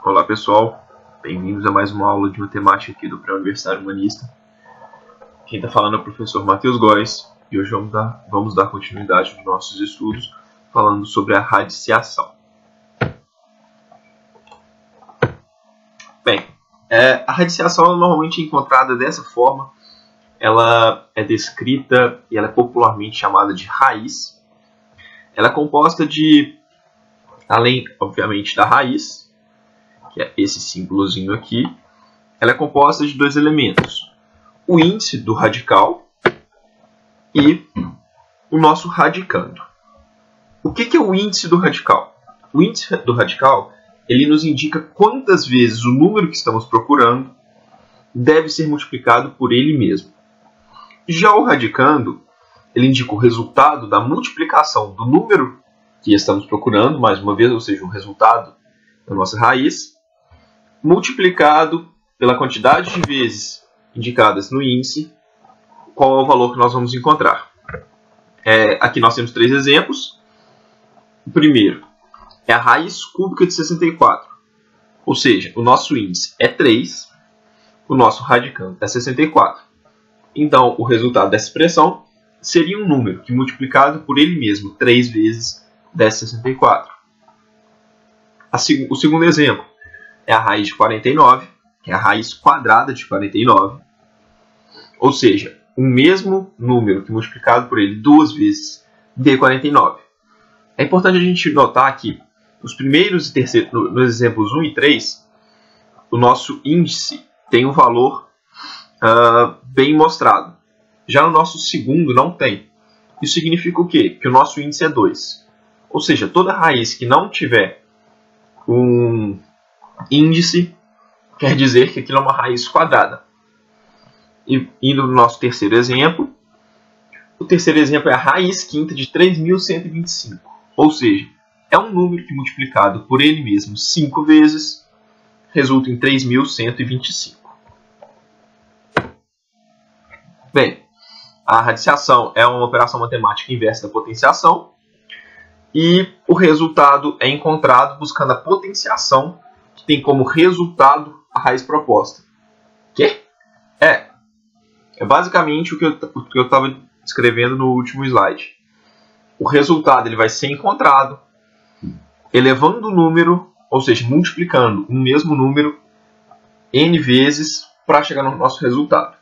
Olá pessoal, bem-vindos a mais uma aula de matemática aqui do Pré-Universitário Humanista. Quem está falando é o professor Matheus Góes e hoje vamos dar continuidade aos nossos estudos falando sobre a radiciação. Bem, a radiciação normalmente é encontrada dessa forma. Ela é descrita e ela é popularmente chamada de raiz. Ela é composta de, além obviamente da raiz, que é esse símbolozinho aqui, ela é composta de dois elementos: o índice do radical e o nosso radicando. O que é o índice do radical? O índice do radical ele nos indica quantas vezes o número que estamos procurando deve ser multiplicado por ele mesmo. Já o radicando, ele indica o resultado da multiplicação do número que estamos procurando, mais uma vez, ou seja, o resultado da nossa raiz, multiplicado pela quantidade de vezes indicadas no índice, qual é o valor que nós vamos encontrar. Aqui nós temos três exemplos. O primeiro é a raiz cúbica de 64, ou seja, o nosso índice é 3, o nosso radicando é 64. Então, o resultado dessa expressão seria um número que, multiplicado por ele mesmo 3 vezes, dá 64. O segundo exemplo é a raiz de 49, que é a raiz quadrada de 49. Ou seja, o mesmo número que multiplicado por ele 2 vezes dê 49. É importante a gente notar que nos primeiros e terceiros, nos exemplos 1 e 3, o nosso índice tem um valor bem mostrado. Já no nosso segundo não tem. Isso significa o quê? Que o nosso índice é 2. Ou seja, toda raiz que não tiver um índice quer dizer que aquilo é uma raiz quadrada. E indo no nosso terceiro exemplo, o terceiro exemplo é a raiz quinta de 3.125. Ou seja, é um número que multiplicado por ele mesmo 5 vezes resulta em 3.125. Bem, a radiciação é uma operação matemática inversa da potenciação e o resultado é encontrado buscando a potenciação que tem como resultado a raiz proposta. Que? É basicamente o que eu estava escrevendo no último slide. O resultado ele vai ser encontrado elevando o número, ou seja, multiplicando o mesmo número n vezes para chegar no nosso resultado.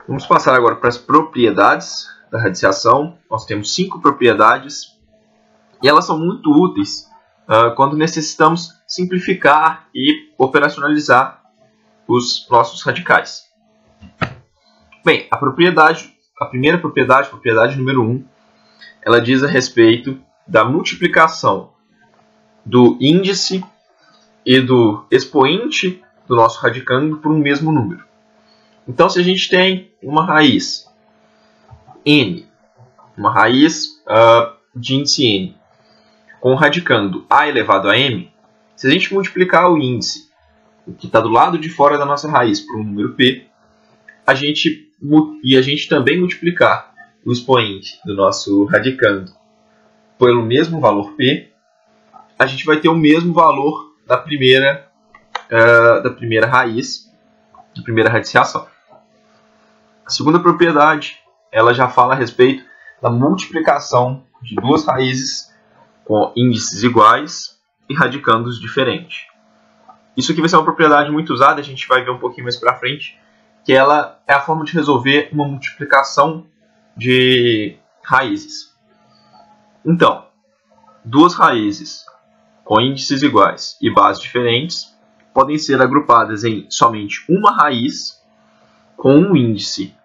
Vamos passar agora para as propriedades da radiciação. Nós temos 5 propriedades e elas são muito úteis quando necessitamos simplificar e operacionalizar os nossos radicais. Bem, a primeira propriedade, propriedade número 1, ela diz a respeito da multiplicação do índice e do expoente do nosso radicando por um mesmo número. Então, se a gente tem uma raiz n, uma raiz de índice n, com radicando a elevado a m, se a gente multiplicar o índice que está do lado de fora da nossa raiz por um número p, a gente também multiplicar o expoente do nosso radicando pelo mesmo valor p, a gente vai ter o mesmo valor da primeira raiz, da primeira radiciação. A segunda propriedade, ela já fala a respeito da multiplicação de duas raízes com índices iguais e radicandos diferentes. Isso aqui vai ser uma propriedade muito usada, a gente vai ver um pouquinho mais para frente, que ela é a forma de resolver uma multiplicação de raízes. Então, duas raízes com índices iguais e bases diferentes podem ser agrupadas em somente uma raiz com um índice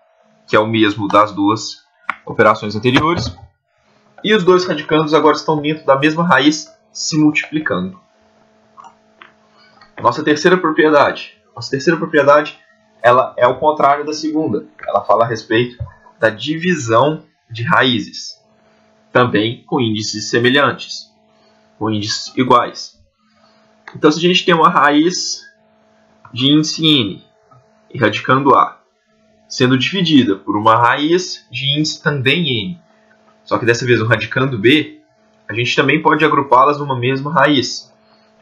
que é o mesmo das duas operações anteriores, e os dois radicandos agora estão dentro da mesma raiz se multiplicando. Nossa terceira propriedade ela é o contrário da segunda. Ela fala a respeito da divisão de raízes, também com índices semelhantes, com índices iguais. Então, se a gente tem uma raiz de índice n e radicando a, sendo dividida por uma raiz de índice também n, só que dessa vez o radicando b, a gente também pode agrupá-las numa mesma raiz.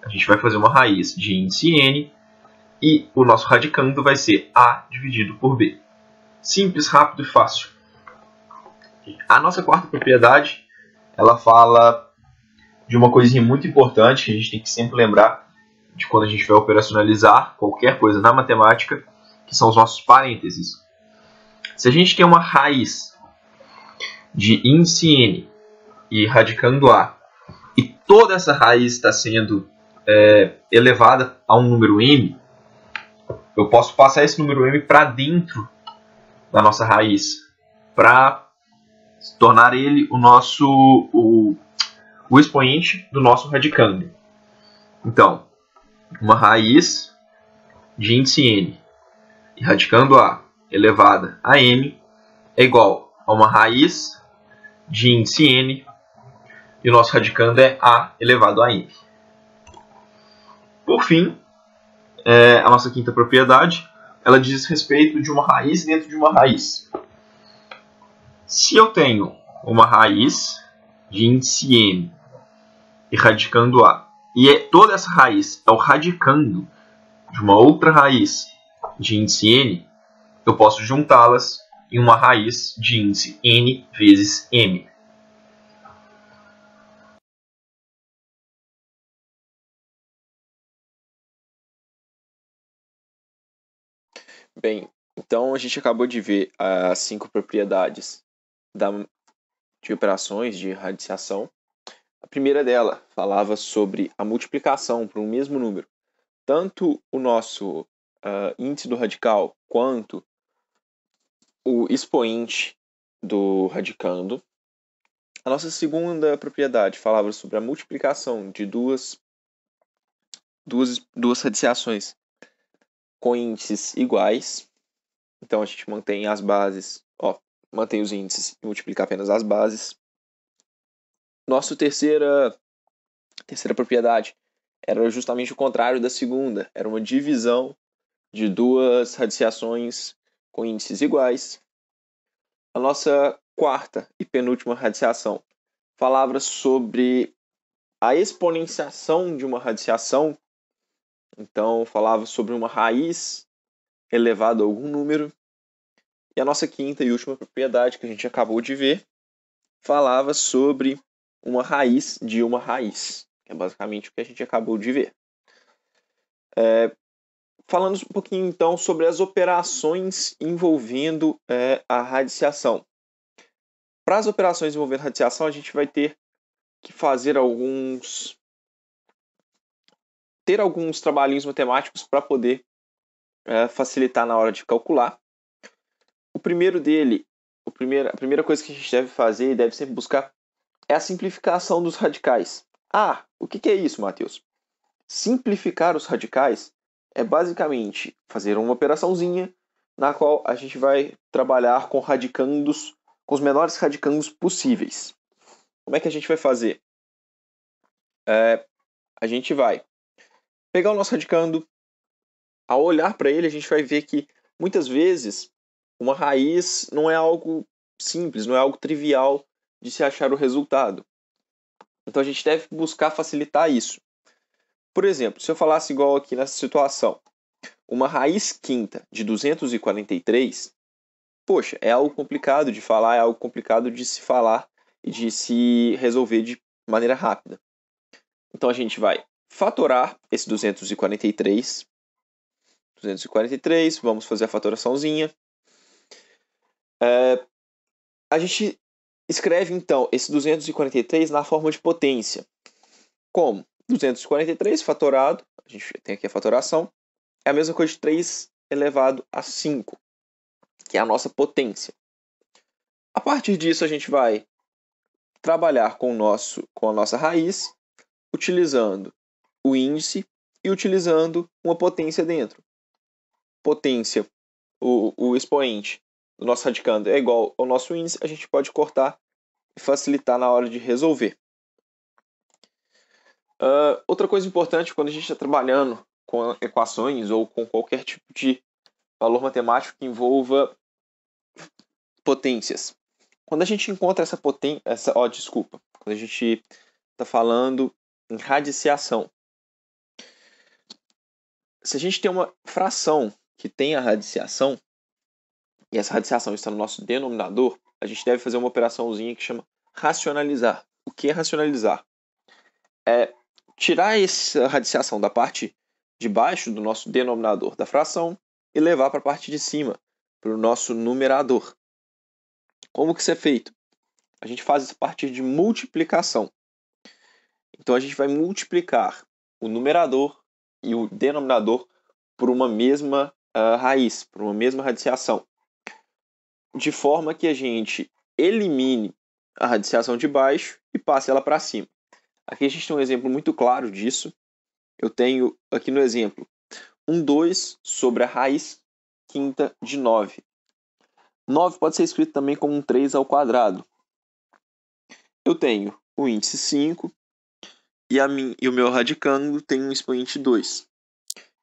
A gente vai fazer uma raiz de índice n e o nosso radicando vai ser a dividido por b. Simples, rápido e fácil. A nossa quarta propriedade, ela fala de uma coisinha muito importante que a gente tem que sempre lembrar de quando a gente vai operacionalizar qualquer coisa na matemática, que são os nossos parênteses. Se a gente tem uma raiz de índice n e radicando a, e toda essa raiz está sendo elevada a um número m, eu posso passar esse número m para dentro da nossa raiz, para tornar ele o expoente do nosso radicando. Então, uma raiz de índice n e radicando a elevada a m é igual a uma raiz de índice n e o nosso radicando é a elevado a m. Por fim, a nossa quinta propriedade, ela diz respeito de uma raiz dentro de uma raiz. Se eu tenho uma raiz de índice n e radicando a, e toda essa raiz é o radicando de uma outra raiz de índice n, eu posso juntá-las em uma raiz de índice n vezes m. Bem, então a gente acabou de ver as 5 propriedades de operações de radiciação. A primeira dela falava sobre a multiplicação por um mesmo número. Tanto o nosso índice do radical quanto o expoente do radicando. A nossa segunda propriedade falava sobre a multiplicação de duas radiciações com índices iguais. Então a gente mantém as bases, mantém os índices e multiplica apenas as bases. Nossa terceira propriedade era justamente o contrário da segunda. Era uma divisão de duas radiciações com índices iguais. A nossa quarta e penúltima radiciação falava sobre a exponenciação de uma radiciação. Então, falava sobre uma raiz elevada a algum número. E a nossa quinta e última propriedade, que a gente acabou de ver, falava sobre uma raiz de uma raiz. Que é basicamente o que a gente acabou de ver. Falando um pouquinho, então, sobre as operações envolvendo a radiciação. Para as operações envolvendo radiciação, a gente vai ter que fazer alguns trabalhinhos matemáticos para poder facilitar na hora de calcular. O primeiro dele, a primeira coisa que a gente deve fazer e deve sempre buscar é a simplificação dos radicais. O que é isso, Matheus? Simplificar os radicais é basicamente fazer uma operaçãozinha na qual a gente vai trabalhar com radicandos, com os menores radicandos possíveis. Como é que a gente vai fazer? A gente vai pegar o nosso radicando, ao olhar para ele, a gente vai ver que muitas vezes uma raiz não é algo simples, não é algo trivial de se achar o resultado. Então a gente deve buscar facilitar isso. Por exemplo, se eu falasse igual aqui nessa situação, uma raiz quinta de 243, poxa, é algo complicado de falar, é algo complicado de se falar e de se resolver de maneira rápida. Então a gente vai fatorar esse 243, vamos fazer a fatoraçãozinha. A gente escreve então esse 243 na forma de potência. Como? 243 fatorado, a gente tem aqui a fatoração, é a mesma coisa de 3 elevado a 5, que é a nossa potência. A partir disso, a gente vai trabalhar com a nossa raiz, utilizando o índice e utilizando uma potência dentro. Potência, o expoente do nosso radicando é igual ao nosso índice, a gente pode cortar e facilitar na hora de resolver. Outra coisa importante quando a gente está trabalhando com equações ou com qualquer tipo de valor matemático que envolva potências. Quando a gente encontra essa potência, quando a gente está falando em radiciação. Se a gente tem uma fração que tem a radiciação, e essa radiciação está no nosso denominador, a gente deve fazer uma operaçãozinha que chama racionalizar. O que é racionalizar? É tirar essa radiciação da parte de baixo do nosso denominador da fração e levar para a parte de cima, para o nosso numerador. Como que isso é feito? A gente faz isso a partir de multiplicação. Então a gente vai multiplicar o numerador e o denominador por uma mesma raiz, por uma mesma radiciação, de forma que a gente elimine a radiciação de baixo e passe ela para cima. Aqui a gente tem um exemplo muito claro disso. Eu tenho aqui no exemplo 2 sobre a raiz quinta de 9. 9 pode ser escrito também como 3 ao quadrado. Eu tenho o índice 5 e o meu radicando tem um expoente 2.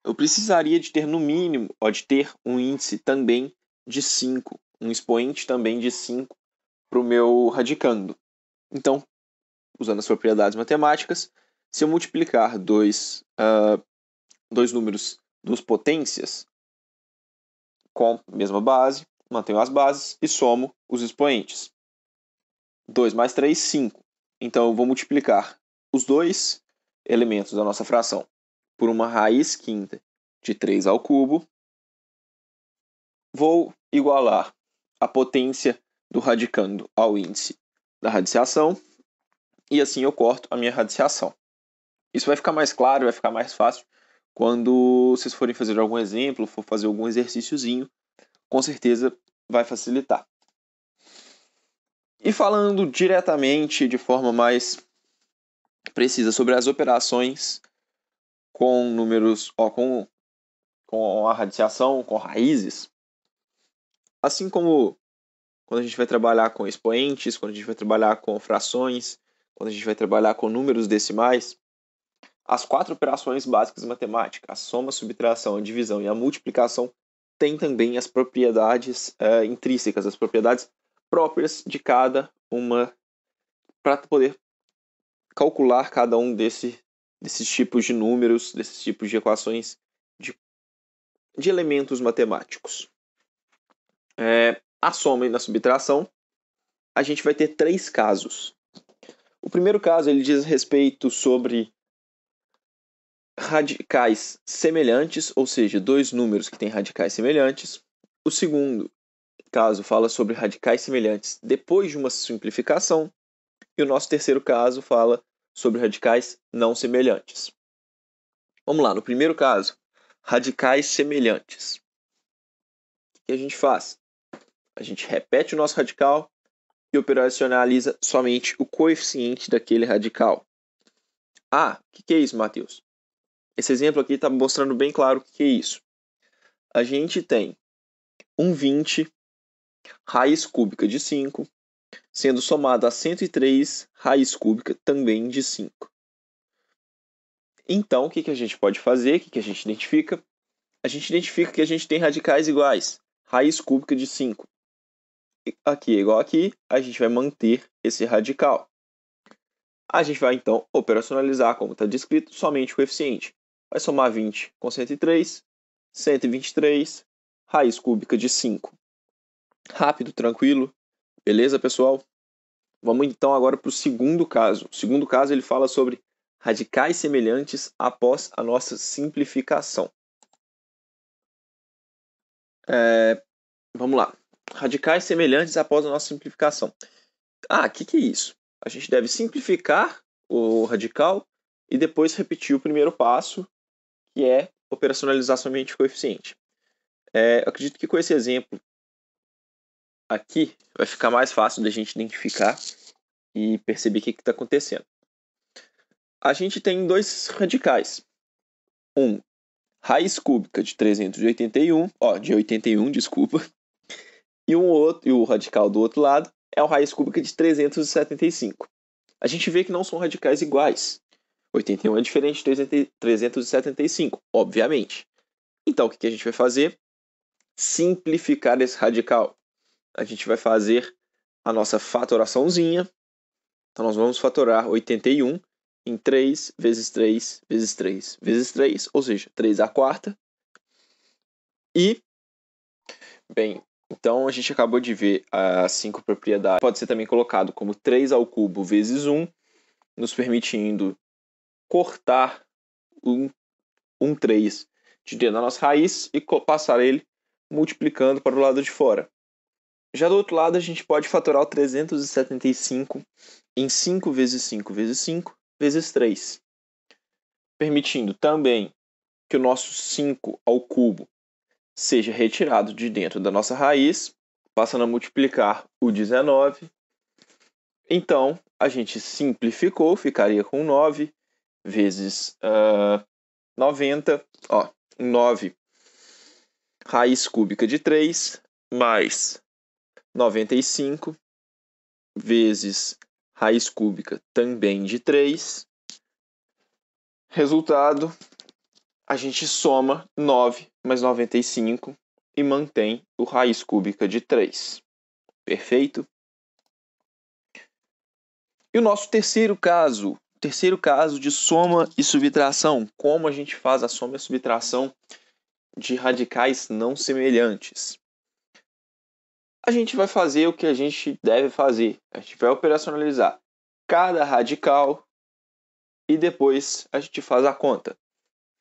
Eu precisaria de ter no mínimo, de ter um índice também de 5, um expoente também de 5 para o meu radicando. Então, usando as propriedades matemáticas, se eu multiplicar dois números, duas potências, com a mesma base, mantenho as bases e somo os expoentes. 2 mais 3, 5. Então, eu vou multiplicar os dois elementos da nossa fração por uma raiz quinta de 3 ao cubo. Vou igualar a potência do radicando ao índice da radiciação. E assim eu corto a minha radiciação. Isso vai ficar mais claro, vai ficar mais fácil quando vocês forem fazer algum exemplo, for fazer algum exercíciozinho, com certeza vai facilitar. E falando diretamente, de forma mais precisa, sobre as operações com números, com a radiciação, com raízes, assim como quando a gente vai trabalhar com expoentes, quando a gente vai trabalhar com frações, quando a gente vai trabalhar com números decimais, as 4 operações básicas de matemática, a soma, a subtração, a divisão e a multiplicação, têm também as propriedades intrínsecas, as propriedades próprias de cada uma, para poder calcular cada um desses tipos de números, desses tipos de equações de elementos matemáticos. A soma e na subtração, a gente vai ter 3 casos. O primeiro caso ele diz respeito sobre radicais semelhantes, ou seja, 2 números que têm radicais semelhantes. O segundo caso fala sobre radicais semelhantes depois de uma simplificação. E o nosso terceiro caso fala sobre radicais não semelhantes. Vamos lá, no primeiro caso, radicais semelhantes. O que a gente faz? A gente repete o nosso radical e operacionaliza somente o coeficiente daquele radical. O que é isso, Matheus? Esse exemplo aqui está mostrando bem claro o que é isso. A gente tem 20 raiz cúbica de 5, sendo somado a 103 raiz cúbica também de 5. Então, o que a gente pode fazer? O que a gente identifica? A gente identifica que a gente tem radicais iguais. Raiz cúbica de 5. Aqui é igual aqui, a gente vai manter esse radical. A gente vai, então, operacionalizar, como está descrito, somente o coeficiente. Vai somar 20 com 103, 123, raiz cúbica de 5. Rápido, tranquilo. Beleza, pessoal? Vamos, então, agora para o segundo caso. O segundo caso, ele fala sobre radicais semelhantes após a nossa simplificação. Vamos lá. Radicais semelhantes após a nossa simplificação. O que é isso? A gente deve simplificar o radical e depois repetir o primeiro passo, que é operacionalizar somente o coeficiente. Acredito que com esse exemplo aqui vai ficar mais fácil da gente identificar e perceber o que está acontecendo. A gente tem 2 radicais. Raiz cúbica de 381, de 81, desculpa. E o radical do outro lado é o raiz cúbica de 375. A gente vê que não são radicais iguais. 81 é diferente de 375, obviamente. Então, o que a gente vai fazer? Simplificar esse radical. A gente vai fazer a nossa fatoraçãozinha Então, nós vamos fatorar 81 em 3 vezes 3 vezes 3 vezes 3, ou seja, 3 à quarta. E, bem, então a gente acabou de ver as 5 propriedades. Pode ser também colocado como 3 ao cubo vezes 1, nos permitindo cortar um 3 de dentro da nossa raiz e passar ele multiplicando para o lado de fora. Já do outro lado, a gente pode fatorar o 375 em 5 vezes 5 vezes 5 vezes 3, permitindo também que o nosso 5 ao cubo seja retirado de dentro da nossa raiz, passando a multiplicar o 19. Então, a gente simplificou, ficaria com 9 vezes 90, 9 raiz cúbica de 3, mais 95 vezes raiz cúbica também de 3. Resultado, a gente soma 9 mais 95 e mantém o raiz cúbica de 3. Perfeito? E o nosso terceiro caso de soma e subtração. Como a gente faz a soma e a subtração de radicais não semelhantes? A gente vai fazer o que a gente deve fazer. A gente vai operacionalizar cada radical e depois a gente faz a conta.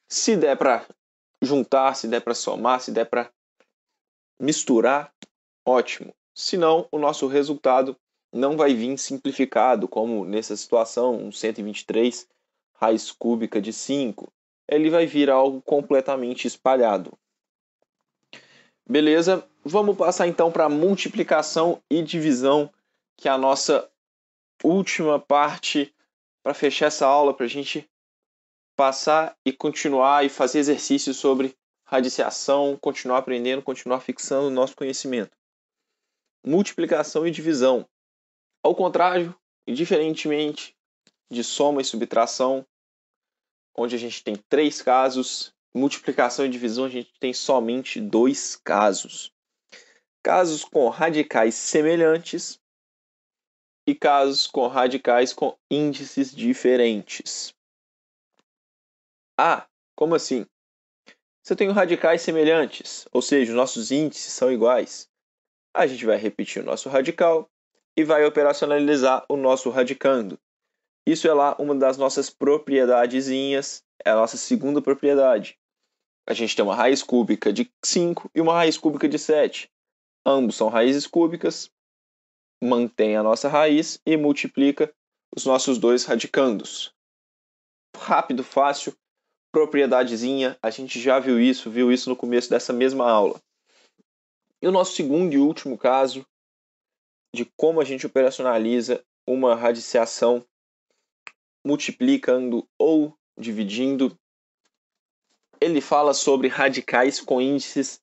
Se der para juntar, se der para somar, se der para misturar, ótimo. Se não, o nosso resultado não vai vir simplificado, como nessa situação, um 123 raiz cúbica de 5. Ele vai vir algo completamente espalhado. Beleza? Vamos passar então para multiplicação e divisão, que é a nossa última parte para fechar essa aula, para a gente passar e continuar e fazer exercícios sobre radiciação, continuar aprendendo, continuar fixando o nosso conhecimento. Multiplicação e divisão. Ao contrário e diferentemente de soma e subtração, onde a gente tem 3 casos, multiplicação e divisão a gente tem somente 2 casos. Casos com radicais semelhantes e casos com radicais com índices diferentes. Como assim? Se eu tenho radicais semelhantes, ou seja, os nossos índices são iguais, a gente vai repetir o nosso radical e vai operacionalizar o nosso radicando. Isso é lá uma das nossas propriedadezinhas, é a nossa segunda propriedade. A gente tem uma raiz cúbica de 5 e uma raiz cúbica de 7. Ambos são raízes cúbicas, mantém a nossa raiz e multiplica os nossos 2 radicandos. Rápido, fácil, propriedadezinha, a gente já viu isso no começo dessa mesma aula. E o nosso segundo e último caso de como a gente operacionaliza uma radiciação multiplicando ou dividindo, ele fala sobre radicais com índices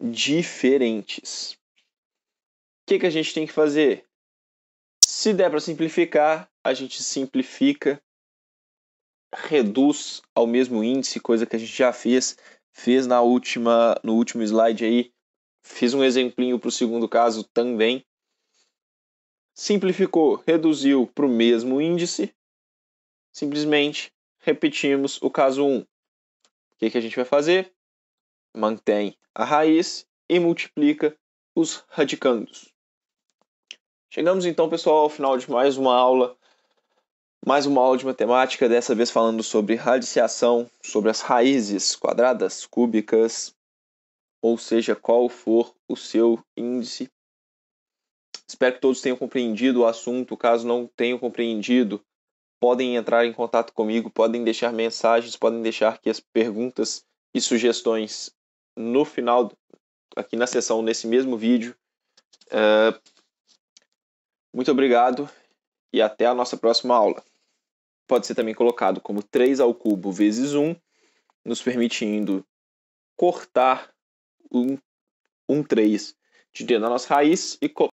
diferentes. O que a gente tem que fazer? Se der para simplificar, a gente simplifica, reduz ao mesmo índice, coisa que a gente já fez no último slide aí. Fiz um exemplinho para o segundo caso também. Simplificou, reduziu para o mesmo índice. Simplesmente repetimos o caso 1. O que a gente vai fazer? Mantém a raiz e multiplica os radicandos. Chegamos então, pessoal, ao final de mais uma aula de matemática, dessa vez falando sobre radiciação, sobre as raízes quadradas, cúbicas, ou seja, qual for o seu índice. Espero que todos tenham compreendido o assunto. Caso não tenham compreendido, podem entrar em contato comigo, podem deixar mensagens, podem deixar aqui as perguntas e sugestões no final, aqui na seção, nesse mesmo vídeo. Muito obrigado e até a nossa próxima aula. Pode ser também colocado como 3 ao cubo vezes 1, nos permitindo cortar um 3 de dentro da nossa raiz e